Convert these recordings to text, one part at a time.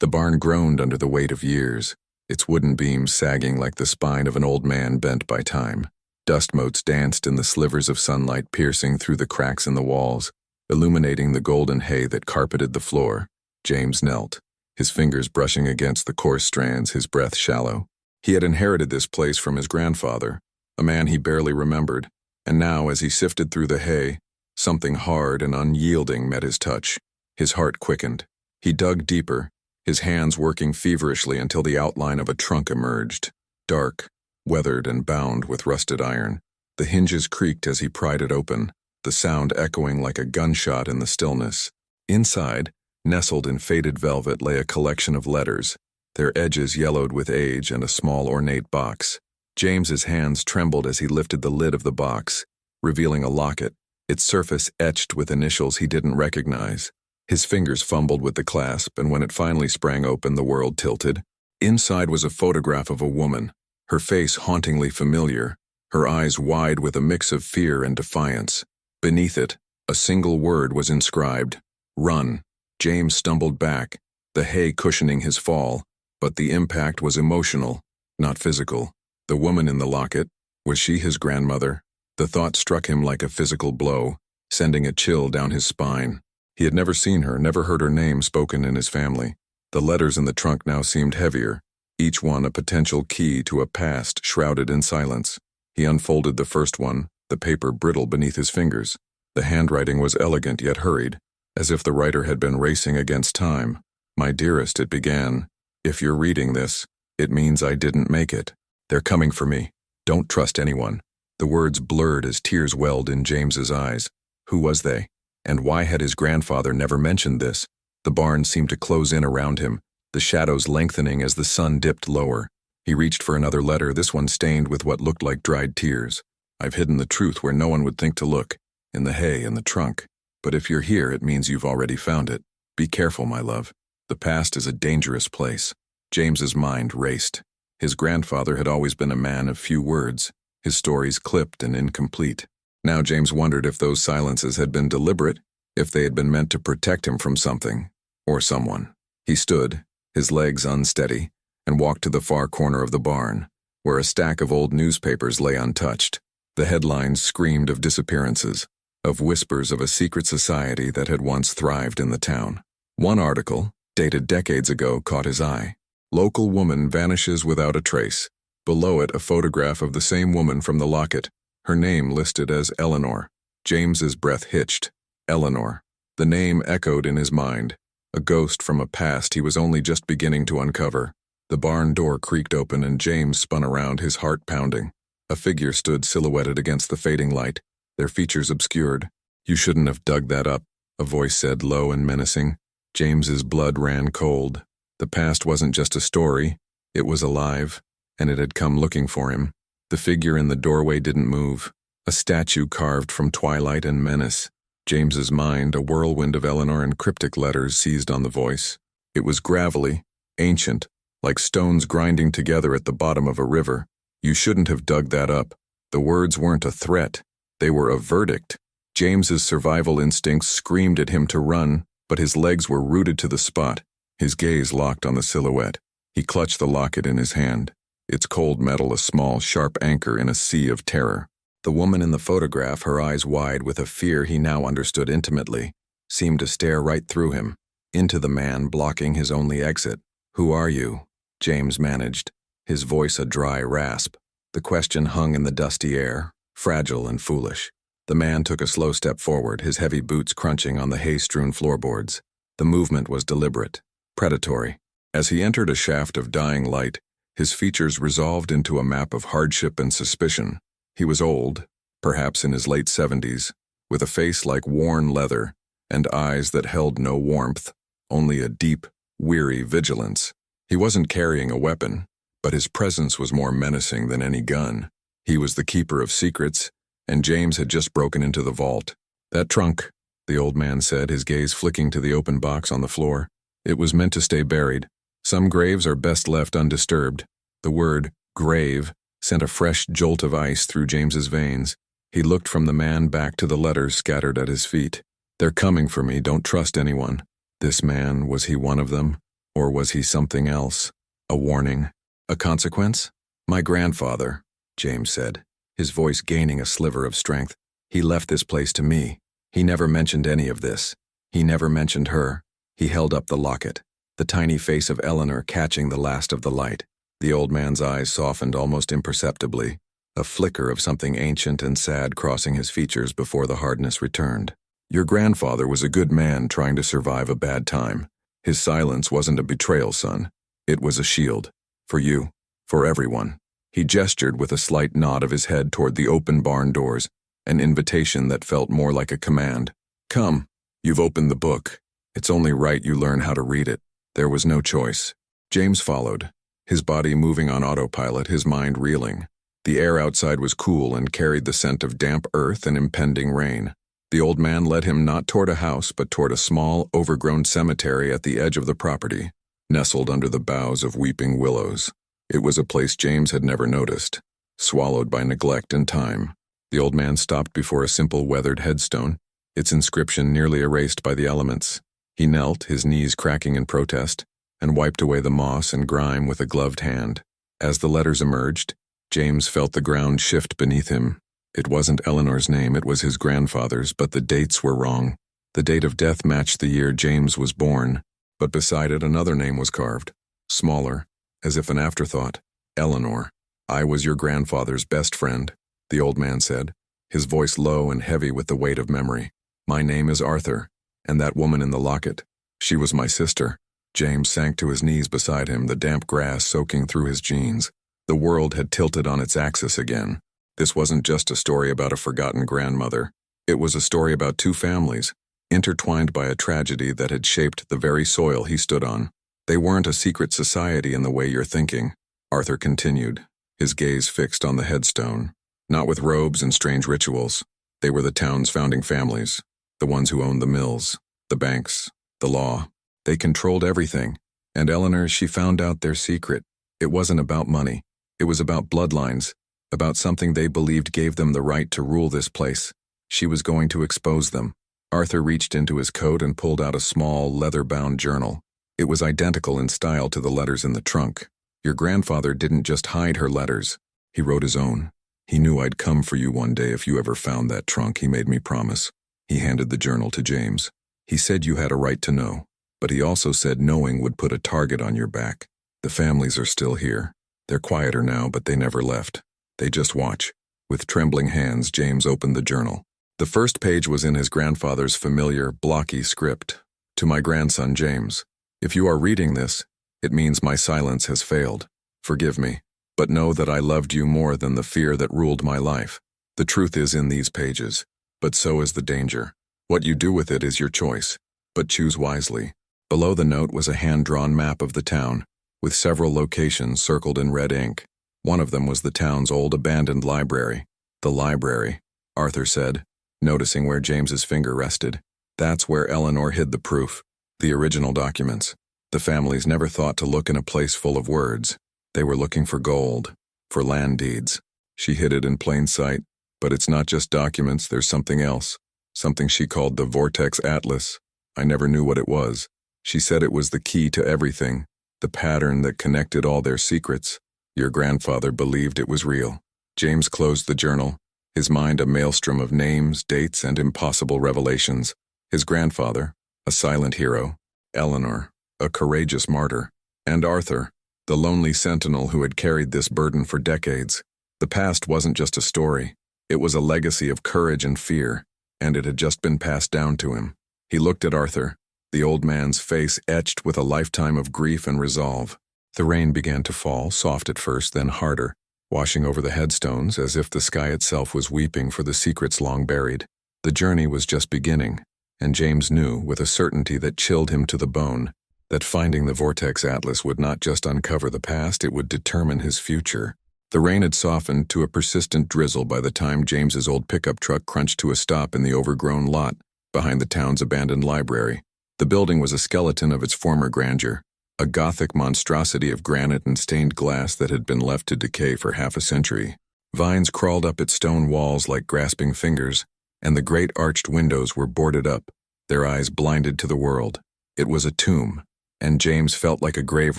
The barn groaned under the weight of years, its wooden beams sagging like the spine of an old man bent by time. Dust motes danced in the slivers of sunlight piercing through the cracks in the walls, illuminating the golden hay that carpeted the floor. James knelt, his fingers brushing against the coarse strands, his breath shallow. He had inherited this place from his grandfather, a man he barely remembered, and now as he sifted through the hay, something hard and unyielding met his touch. His heart quickened. He dug deeper, his hands working feverishly until the outline of a trunk emerged, dark, weathered and bound with rusted iron. The hinges creaked as he pried it open, the sound echoing like a gunshot in the stillness. Inside, nestled in faded velvet, lay a collection of letters, their edges yellowed with age, and a small ornate box. James's hands trembled as he lifted the lid of the box, revealing a locket, its surface etched with initials he didn't recognize. His fingers fumbled with the clasp, and when it finally sprang open, the world tilted. Inside was a photograph of a woman, her face hauntingly familiar, her eyes wide with a mix of fear and defiance. Beneath it, a single word was inscribed: "Run." James stumbled back, the hay cushioning his fall, but the impact was emotional, not physical. The woman in the locket, was she his grandmother? The thought struck him like a physical blow, sending a chill down his spine. He had never seen her, never heard her name spoken in his family. The letters in the trunk now seemed heavier, each one a potential key to a past shrouded in silence. He unfolded the first one, the paper brittle beneath his fingers. The handwriting was elegant yet hurried, as if the writer had been racing against time. "My dearest," it began, "if you're reading this, it means I didn't make it. They're coming for me. Don't trust anyone." The words blurred as tears welled in James's eyes. Who was they? And why had his grandfather never mentioned this? The barn seemed to close in around him, the shadows lengthening as the sun dipped lower. He reached for another letter, this one stained with what looked like dried tears. "I've hidden the truth where no one would think to look, in the hay and the trunk. But if you're here, it means you've already found it. Be careful, my love. The past is a dangerous place." James's mind raced. His grandfather had always been a man of few words, his stories clipped and incomplete. Now James wondered if those silences had been deliberate, if they had been meant to protect him from something, or someone. He stood, his legs unsteady, and walked to the far corner of the barn, where a stack of old newspapers lay untouched. The headlines screamed of disappearances, of whispers of a secret society that had once thrived in the town. One article, dated decades ago, caught his eye. "Local woman vanishes without a trace." Below it, a photograph of the same woman from the locket, her name listed as Eleanor. James's breath hitched. Eleanor. The name echoed in his mind, a ghost from a past he was only just beginning to uncover. The barn door creaked open and James spun around, his heart pounding. A figure stood silhouetted against the fading light, their features obscured. "You shouldn't have dug that up," a voice said, low and menacing. James's blood ran cold. The past wasn't just a story, it was alive, and it had come looking for him. The figure in the doorway didn't move, a statue carved from twilight and menace. James's mind, a whirlwind of Eleanor and cryptic letters, seized on the voice. It was gravelly, ancient, like stones grinding together at the bottom of a river. "You shouldn't have dug that up." The words weren't a threat, they were a verdict. James's survival instincts screamed at him to run, but his legs were rooted to the spot. His gaze locked on the silhouette. He clutched the locket in his hand, its cold metal a small, sharp anchor in a sea of terror. The woman in the photograph, her eyes wide with a fear he now understood intimately, seemed to stare right through him, into the man blocking his only exit. "Who are you?" James managed, his voice a dry rasp. The question hung in the dusty air, fragile and foolish. The man took a slow step forward, his heavy boots crunching on the hay-strewn floorboards. The movement was deliberate, predatory. As he entered a shaft of dying light, his features resolved into a map of hardship and suspicion. He was old, perhaps in his late 70s, with a face like worn leather and eyes that held no warmth, only a deep, weary vigilance. He wasn't carrying a weapon, but his presence was more menacing than any gun. He was the keeper of secrets, and James had just broken into the vault. "That trunk," the old man said, his gaze flicking to the open box on the floor. "It was meant to stay buried. Some graves are best left undisturbed." The word, grave, sent a fresh jolt of ice through James's veins. He looked from the man back to the letters scattered at his feet. "They're coming for me, don't trust anyone." This man, was he one of them? Or was he something else? A warning? A consequence? My grandfather, James said, his voice gaining a sliver of strength. He left this place to me. He never mentioned any of this. He never mentioned her. He held up the locket, the tiny face of Eleanor catching the last of the light. The old man's eyes softened almost imperceptibly, a flicker of something ancient and sad crossing his features before the hardness returned. Your grandfather was a good man trying to survive a bad time. His silence wasn't a betrayal, son. It was a shield. For you. For everyone. He gestured with a slight nod of his head toward the open barn doors, an invitation that felt more like a command. Come. You've opened the book. It's only right you learn how to read it. There was no choice. James followed, his body moving on autopilot, his mind reeling. The air outside was cool and carried the scent of damp earth and impending rain. The old man led him not toward a house but toward a small, overgrown cemetery at the edge of the property, nestled under the boughs of weeping willows. It was a place James had never noticed, swallowed by neglect and time. The old man stopped before a simple weathered headstone, its inscription nearly erased by the elements. He knelt, his knees cracking in protest, and wiped away the moss and grime with a gloved hand. As the letters emerged, James felt the ground shift beneath him. It wasn't Eleanor's name, it was his grandfather's, but the dates were wrong. The date of death matched the year James was born, but beside it another name was carved, smaller, as if an afterthought. Eleanor. I was your grandfather's best friend, the old man said, his voice low and heavy with the weight of memory. My name is Arthur, and that woman in the locket, she was my sister. James sank to his knees beside him, the damp grass soaking through his jeans. The world had tilted on its axis again. This wasn't just a story about a forgotten grandmother. It was a story about two families, intertwined by a tragedy that had shaped the very soil he stood on. They weren't a secret society in the way you're thinking, Arthur continued, his gaze fixed on the headstone. Not with robes and strange rituals. They were the town's founding families, the ones who owned the mills, the banks, the law. They controlled everything, and Eleanor, she found out their secret. It wasn't about money. It was about bloodlines, about something they believed gave them the right to rule this place. She was going to expose them. Arthur reached into his coat and pulled out a small, leather-bound journal. It was identical in style to the letters in the trunk. Your grandfather didn't just hide her letters. He wrote his own. He knew I'd come for you one day if you ever found that trunk, he made me promise. He handed the journal to James. He said you had a right to know, but he also said knowing would put a target on your back. The families are still here. They're quieter now, but they never left. They just watch. With trembling hands, James opened the journal. The first page was in his grandfather's familiar, blocky script. To my grandson, James. If you are reading this, it means my silence has failed. Forgive me, but know that I loved you more than the fear that ruled my life. The truth is in these pages, but so is the danger. What you do with it is your choice, but choose wisely. Below the note was a hand-drawn map of the town, with several locations circled in red ink. One of them was the town's old abandoned library. The library, Arthur said, noticing where James's finger rested. That's where Eleanor hid the proof, the original documents. The families never thought to look in a place full of words. They were looking for gold, for land deeds. She hid it in plain sight, but it's not just documents, there's something else. Something she called the Vortex Atlas. I never knew what it was. She said it was the key to everything, the pattern that connected all their secrets. Your grandfather believed it was real. James closed the journal, his mind a maelstrom of names, dates, and impossible revelations. His grandfather, a silent hero. Eleanor, a courageous martyr. And Arthur, the lonely sentinel who had carried this burden for decades. The past wasn't just a story. It was a legacy of courage and fear, and it had just been passed down to him. He looked at Arthur, the old man's face etched with a lifetime of grief and resolve. The rain began to fall, soft at first, then harder, washing over the headstones as if the sky itself was weeping for the secrets long buried. The journey was just beginning, and James knew, with a certainty that chilled him to the bone, that finding the Vortex Atlas would not just uncover the past, it would determine his future. The rain had softened to a persistent drizzle by the time James's old pickup truck crunched to a stop in the overgrown lot behind the town's abandoned library. The building was a skeleton of its former grandeur, a Gothic monstrosity of granite and stained glass that had been left to decay for half a century. Vines crawled up its stone walls like grasping fingers, and the great arched windows were boarded up, their eyes blinded to the world. It was a tomb, and James felt like a grave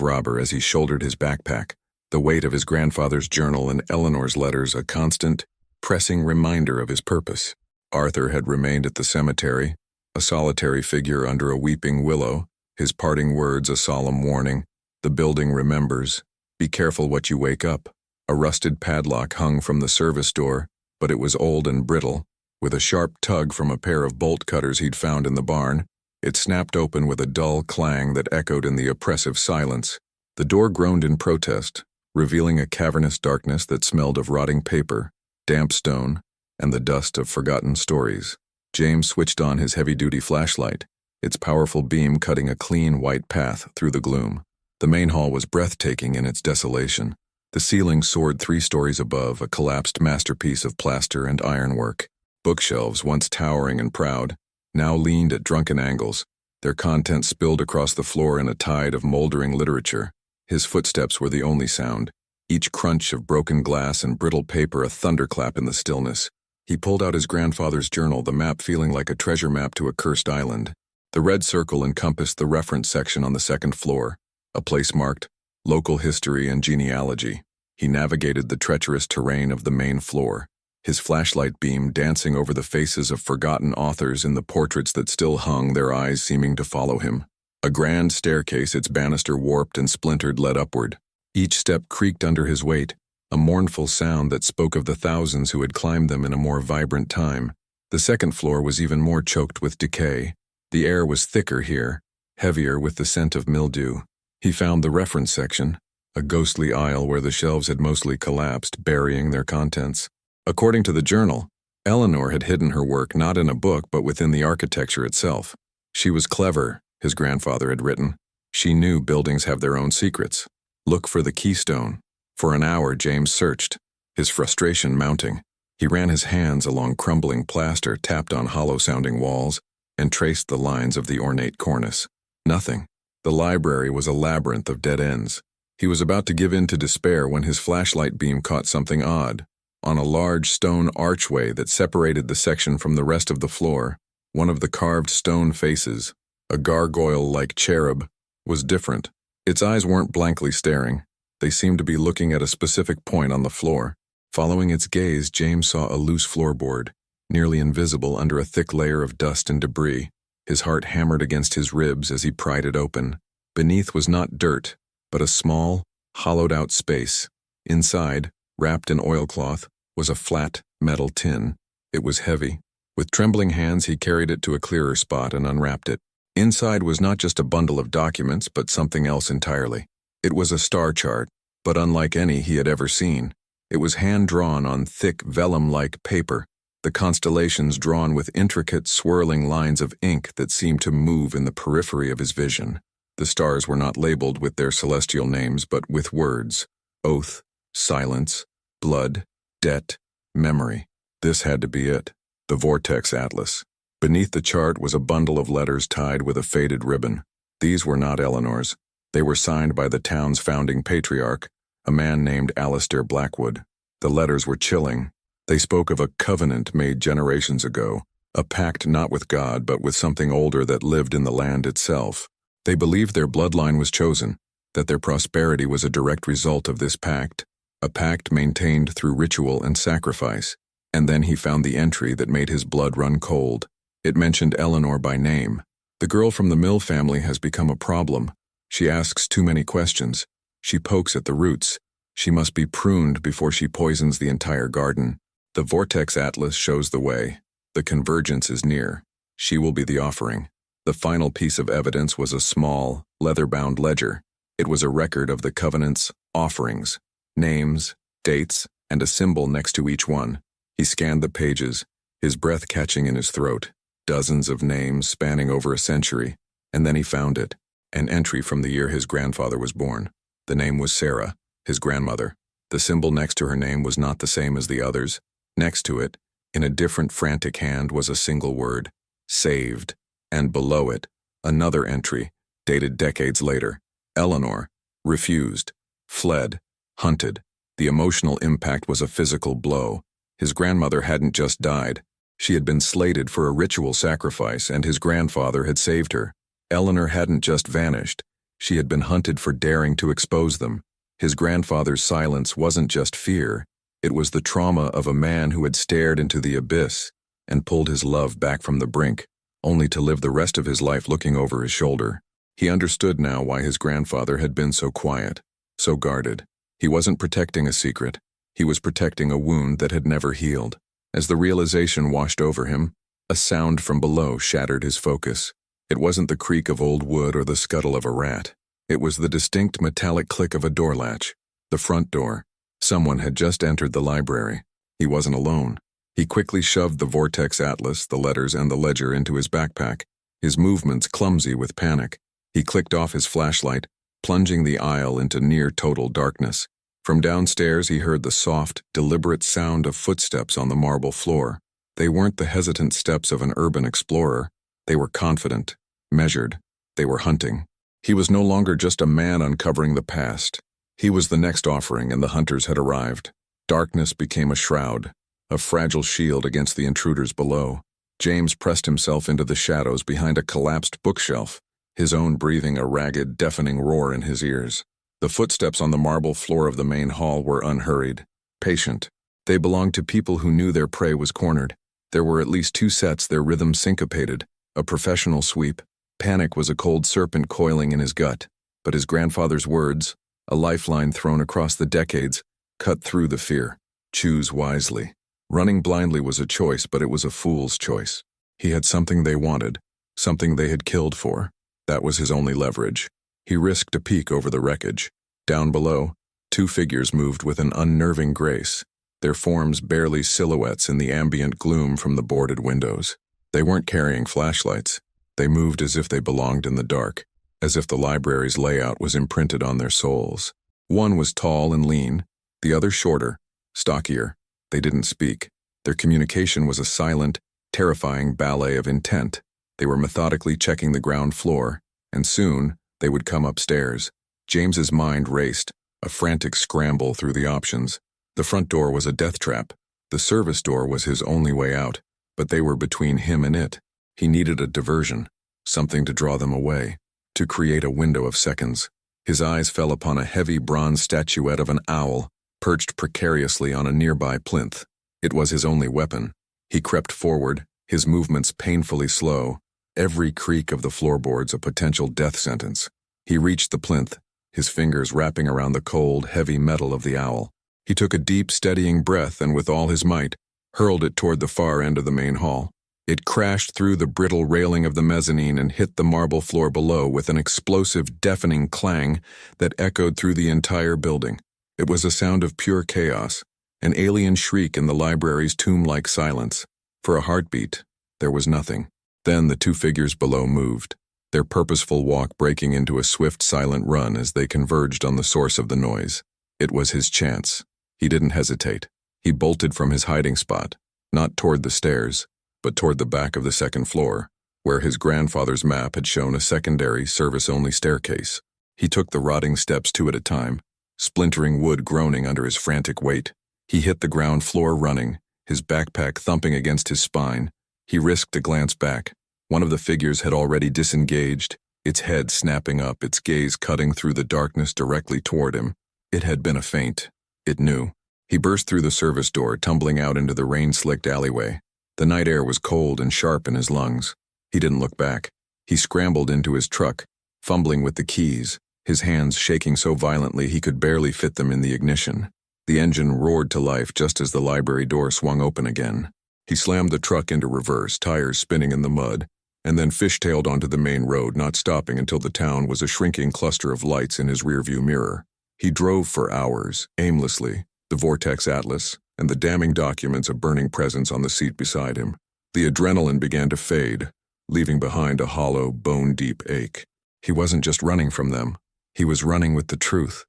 robber as he shouldered his backpack, the weight of his grandfather's journal and Eleanor's letters a constant, pressing reminder of his purpose. Arthur had remained at the cemetery, a solitary figure under a weeping willow, his parting words a solemn warning. The building remembers. Be careful what you wake up. A rusted padlock hung from the service door, but it was old and brittle. With a sharp tug from a pair of bolt cutters he'd found in the barn, it snapped open with a dull clang that echoed in the oppressive silence. The door groaned in protest, revealing a cavernous darkness that smelled of rotting paper, damp stone, and the dust of forgotten stories. James switched on his heavy-duty flashlight, its powerful beam cutting a clean white path through the gloom. The main hall was breathtaking in its desolation. The ceiling soared 3 stories above, a collapsed masterpiece of plaster and ironwork. Bookshelves, once towering and proud, now leaned at drunken angles, their contents spilled across the floor in a tide of moldering literature. His footsteps were the only sound, each crunch of broken glass and brittle paper a thunderclap in the stillness. He pulled out his grandfather's journal, the map feeling like a treasure map to a cursed island. The red circle encompassed the reference section on the 2nd floor, a place marked Local History and Genealogy. He navigated the treacherous terrain of the main floor, his flashlight beam dancing over the faces of forgotten authors in the portraits that still hung, their eyes seeming to follow him. A grand staircase, its banister warped and splintered, led upward. Each step creaked under his weight, a mournful sound that spoke of the thousands who had climbed them in a more vibrant time. The 2nd floor was even more choked with decay. The air was thicker here, heavier with the scent of mildew. He found the reference section, a ghostly aisle where the shelves had mostly collapsed, burying their contents. According to the journal, Eleanor had hidden her work not in a book but within the architecture itself. She was clever, his grandfather had written. She knew buildings have their own secrets. Look for the keystone. For an hour James searched, his frustration mounting. He ran his hands along crumbling plaster, tapped on hollow-sounding walls, and traced the lines of the ornate cornice. Nothing. The library was a labyrinth of dead ends. He was about to give in to despair when his flashlight beam caught something odd. On a large stone archway that separated the section from the rest of the floor, one of the carved stone faces, a gargoyle-like cherub, was different. Its eyes weren't blankly staring. They seemed to be looking at a specific point on the floor. Following its gaze, James saw a loose floorboard, nearly invisible under a thick layer of dust and debris. His heart hammered against his ribs as he pried it open. Beneath was not dirt, but a small, hollowed-out space. Inside, wrapped in oilcloth, was a flat, metal tin. It was heavy. With trembling hands, he carried it to a clearer spot and unwrapped it. Inside was not just a bundle of documents, but something else entirely. It was a star chart, but unlike any he had ever seen. It was hand-drawn on thick, vellum-like paper, the constellations drawn with intricate, swirling lines of ink that seemed to move in the periphery of his vision. The stars were not labeled with their celestial names, but with words: oath, silence, blood, debt, memory. This had to be it. The Vortex Atlas. Beneath the chart was a bundle of letters tied with a faded ribbon. These were not Eleanor's. They were signed by the town's founding patriarch, a man named Alistair Blackwood. The letters were chilling. They spoke of a covenant made generations ago, a pact not with God but with something older that lived in the land itself. They believed their bloodline was chosen, that their prosperity was a direct result of this pact, a pact maintained through ritual and sacrifice. And then he found the entry that made his blood run cold. It mentioned Eleanor by name. The girl from the Mill family has become a problem. She asks too many questions. She pokes at the roots. She must be pruned before she poisons the entire garden. The Vortex Atlas shows the way. The convergence is near. She will be the offering. The final piece of evidence was a small, leather-bound ledger. It was a record of the covenant's offerings, names, dates, and a symbol next to each one. He scanned the pages, his breath catching in his throat. Dozens of names spanning over a century, and then he found it, an entry from the year his grandfather was born. The name was Sarah, his grandmother. The symbol next to her name was not the same as the others. Next to it, in a different frantic hand, was a single word: saved, and below it, another entry, dated decades later: Eleanor, refused, fled, hunted. The emotional impact was a physical blow. His grandmother hadn't just died. She had been slated for a ritual sacrifice, and his grandfather had saved her. Eleanor hadn't just vanished. She had been hunted for daring to expose them. His grandfather's silence wasn't just fear, it was the trauma of a man who had stared into the abyss and pulled his love back from the brink, only to live the rest of his life looking over his shoulder. He understood now why his grandfather had been so quiet, so guarded. He wasn't protecting a secret. He was protecting a wound that had never healed. As the realization washed over him, a sound from below shattered his focus. It wasn't the creak of old wood or the scuttle of a rat. It was the distinct metallic click of a door latch. The front door. Someone had just entered the library. He wasn't alone. He quickly shoved the Vortex Atlas, the letters, and the ledger into his backpack, his movements clumsy with panic. He clicked off his flashlight, plunging the aisle into near-total darkness. From downstairs he heard the soft, deliberate sound of footsteps on the marble floor. They weren't the hesitant steps of an urban explorer. They were confident, measured. They were hunting. He was no longer just a man uncovering the past. He was the next offering, and the hunters had arrived. Darkness became a shroud, a fragile shield against the intruders below. James pressed himself into the shadows behind a collapsed bookshelf, his own breathing a ragged, deafening roar in his ears. The footsteps on the marble floor of the main hall were unhurried, patient. They belonged to people who knew their prey was cornered. There were at least two sets, their rhythm syncopated, a professional sweep. Panic was a cold serpent coiling in his gut, but his grandfather's words, a lifeline thrown across the decades, cut through the fear. Choose wisely. Running blindly was a choice, but it was a fool's choice. He had something they wanted, something they had killed for. That was his only leverage. He risked a peek over the wreckage. Down below, two figures moved with an unnerving grace, their forms barely silhouettes in the ambient gloom from the boarded windows. They weren't carrying flashlights. They moved as if they belonged in the dark, as if the library's layout was imprinted on their souls. One was tall and lean, the other shorter, stockier. They didn't speak. Their communication was a silent, terrifying ballet of intent. They were methodically checking the ground floor, and soon they would come upstairs. James's mind raced, a frantic scramble through the options. The front door was a death trap. The service door was his only way out, but they were between him and it. He needed a diversion, something to draw them away, to create a window of seconds. His eyes fell upon a heavy bronze statuette of an owl, perched precariously on a nearby plinth. It was his only weapon. He crept forward, his movements painfully slow, every creak of the floorboards a potential death sentence. He reached the plinth, his fingers wrapping around the cold, heavy metal of the owl. He took a deep, steadying breath and with all his might, hurled it toward the far end of the main hall. It crashed through the brittle railing of the mezzanine and hit the marble floor below with an explosive, deafening clang that echoed through the entire building. It was a sound of pure chaos, an alien shriek in the library's tomb-like silence. For a heartbeat, there was nothing. Then the two figures below moved, their purposeful walk breaking into a swift, silent run as they converged on the source of the noise. It was his chance. He didn't hesitate. He bolted from his hiding spot, not toward the stairs, but toward the back of the second floor, where his grandfather's map had shown a secondary, service-only staircase. He took the rotting steps two at a time, splintering wood groaning under his frantic weight. He hit the ground floor running, his backpack thumping against his spine. He risked a glance back. One of the figures had already disengaged, its head snapping up, its gaze cutting through the darkness directly toward him. It had been a feint. It knew. He burst through the service door, tumbling out into the rain-slicked alleyway. The night air was cold and sharp in his lungs. He didn't look back. He scrambled into his truck, fumbling with the keys, his hands shaking so violently he could barely fit them in the ignition. The engine roared to life just as the library door swung open again. He slammed the truck into reverse, tires spinning in the mud, and then fishtailed onto the main road, not stopping until the town was a shrinking cluster of lights in his rearview mirror. He drove for hours, aimlessly, the Vortex Atlas, and the damning documents a burning presence on the seat beside him. The adrenaline began to fade, leaving behind a hollow, bone-deep ache. He wasn't just running from them. He was running with the truth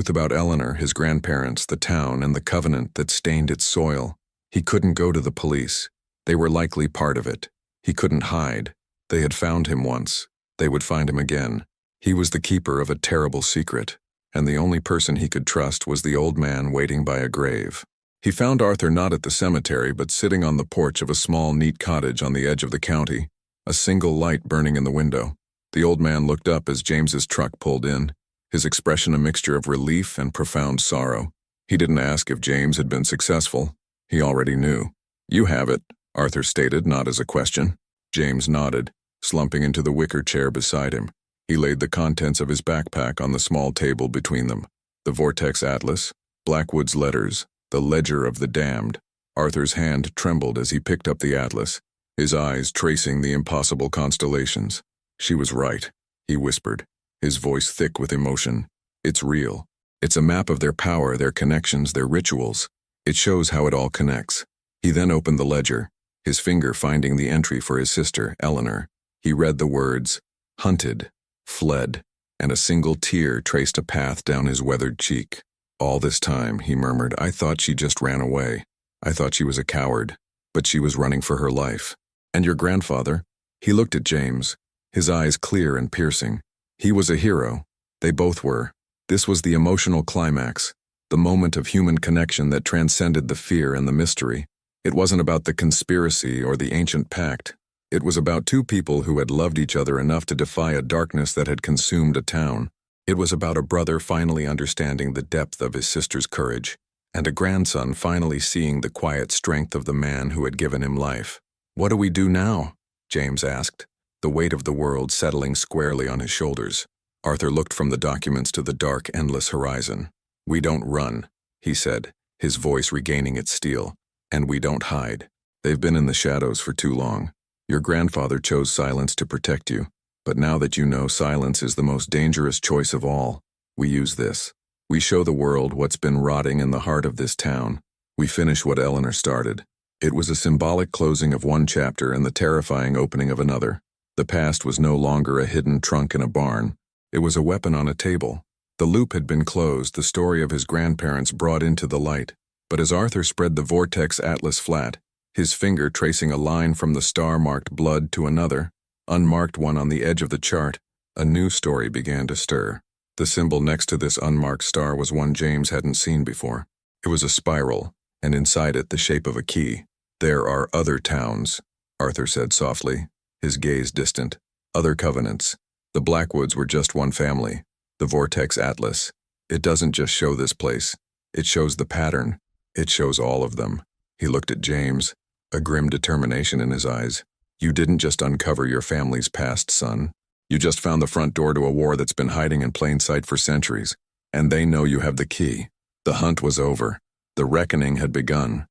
about Eleanor, his grandparents, the town, and the covenant that stained its soil. He couldn't go to the police. They were likely part of it. He couldn't hide. They had found him once. They would find him again. He was the keeper of a terrible secret, and the only person he could trust was the old man waiting by a grave. He found Arthur not at the cemetery, but sitting on the porch of a small, neat cottage on the edge of the county, a single light burning in the window. The old man looked up as James's truck pulled in, his expression a mixture of relief and profound sorrow. He didn't ask if James had been successful. He already knew. "You have it," Arthur stated, not as a question. James nodded, slumping into the wicker chair beside him. He laid the contents of his backpack on the small table between them. The Vortex Atlas, Blackwood's letters, the Ledger of the Damned. Arthur's hand trembled as he picked up the atlas, his eyes tracing the impossible constellations. "She was right," he whispered, his voice thick with emotion. "It's real. It's a map of their power, their connections, their rituals. It shows how it all connects." He then opened the ledger, his finger finding the entry for his sister, Eleanor. He read the words, "hunted, fled," and a single tear traced a path down his weathered cheek. "All this time," he murmured, "I thought she just ran away. I thought she was a coward, but she was running for her life." "And your grandfather?" He looked at James, his eyes clear and piercing. "He was a hero. They both were." This was the emotional climax, the moment of human connection that transcended the fear and the mystery. It wasn't about the conspiracy or the ancient pact. It was about two people who had loved each other enough to defy a darkness that had consumed a town. It was about a brother finally understanding the depth of his sister's courage, and a grandson finally seeing the quiet strength of the man who had given him life. "What do we do now?" James asked, the weight of the world settling squarely on his shoulders. Arthur looked from the documents to the dark, endless horizon. "We don't run," he said, his voice regaining its steel. "And we don't hide. They've been in the shadows for too long. Your grandfather chose silence to protect you, but now that you know silence is the most dangerous choice of all, we use this. We show the world what's been rotting in the heart of this town. We finish what Eleanor started." It was a symbolic closing of one chapter and the terrifying opening of another. The past was no longer a hidden trunk in a barn. It was a weapon on a table. The loop had been closed, the story of his grandparents brought into the light. But as Arthur spread the Vortex Atlas flat, his finger tracing a line from the star-marked blood to another, unmarked one on the edge of the chart, a new story began to stir. The symbol next to this unmarked star was one James hadn't seen before. It was a spiral, and inside it the shape of a key. "There are other towns," Arthur said softly, his gaze distant. "Other covenants. The Blackwoods were just one family. The Vortex Atlas. It doesn't just show this place. It shows the pattern. It shows all of them." He looked at James, a grim determination in his eyes. "You didn't just uncover your family's past, son. You just found the front door to a war that's been hiding in plain sight for centuries. And they know you have the key. The hunt was over. The reckoning had begun.